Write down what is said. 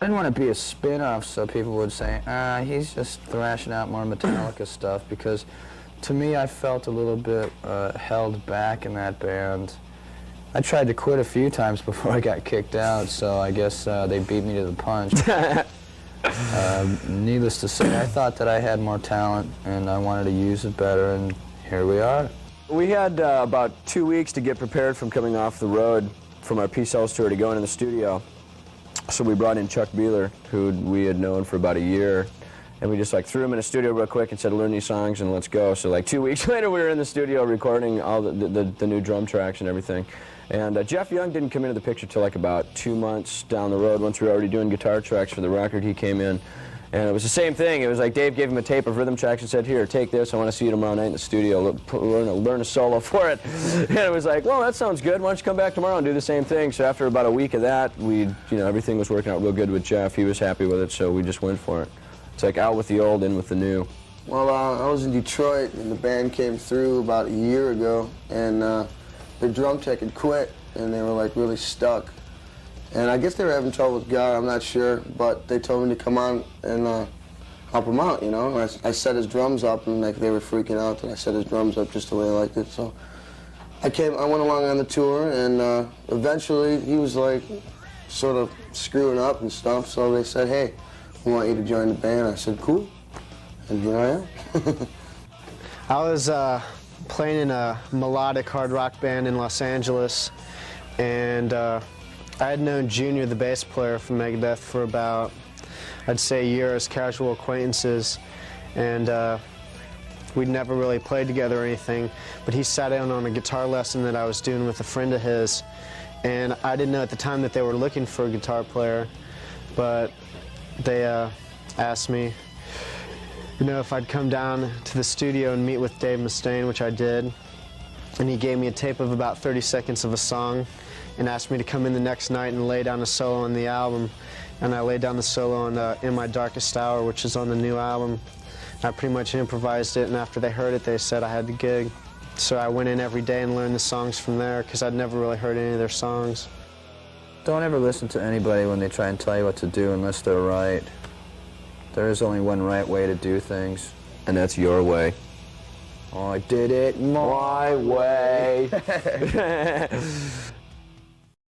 I didn't want to be a spin-off, so people would say, he's just thrashing out more Metallica stuff, because to me I felt a little bit held back in that band. I tried to quit a few times before I got kicked out, so I guess they beat me to the punch. Needless to say, I thought that I had more talent and I wanted to use it better, and here we are. We had about 2 weeks to get prepared from coming off the road from our Peace Sells tour to go into the studio. So we brought in Chuck Beeler, who we had known for about a year, and we just like threw him in a studio real quick and said, learn these songs and let's go. So like 2 weeks later we were in the studio recording all the new drum tracks and everything. And Jeff Young didn't come into the picture till like about 2 months down the road. Once we were already doing guitar tracks for the record, he came in. And it was the same thing. It was like Dave gave him a tape of rhythm tracks and said, here, take this. I want to see you tomorrow night in the studio. Learn a solo for it. And it was like, well, that sounds good. Why don't you come back tomorrow and do the same thing? So after about a week of that, everything was working out real good with Jeff. He was happy with it, so we just went for it. It's like out with the old, in with the new. Well, I was in Detroit, and the band came through about a year ago, and the drum tech had quit, and they were like really stuck. And I guess they were having trouble with God, I'm not sure, but they told me to come on and help him out, you know. And I set his drums up, and like they were freaking out that I set his drums up just the way I liked it. So I went along on the tour, and eventually he was like sort of screwing up and stuff. So they said, hey, we want you to join the band. I said, cool, and here I am. I was playing in a melodic hard rock band in Los Angeles, and I had known Junior, the bass player from Megadeth, for about, I'd say, a year as casual acquaintances, and we'd never really played together or anything, but he sat in on a guitar lesson that I was doing with a friend of his, and I didn't know at the time that they were looking for a guitar player, but they asked me, if I'd come down to the studio and meet with Dave Mustaine, which I did, and he gave me a tape of about 30 seconds of a song, and asked me to come in the next night and lay down a solo on the album. And I laid down the solo on In My Darkest Hour, which is on the new album. I pretty much improvised it, and after they heard it, they said I had the gig. So I went in every day and learned the songs from there, because I'd never really heard any of their songs. Don't ever listen to anybody when they try and tell you what to do unless they're right. There is only one right way to do things. And that's your way. Oh, I did it my way.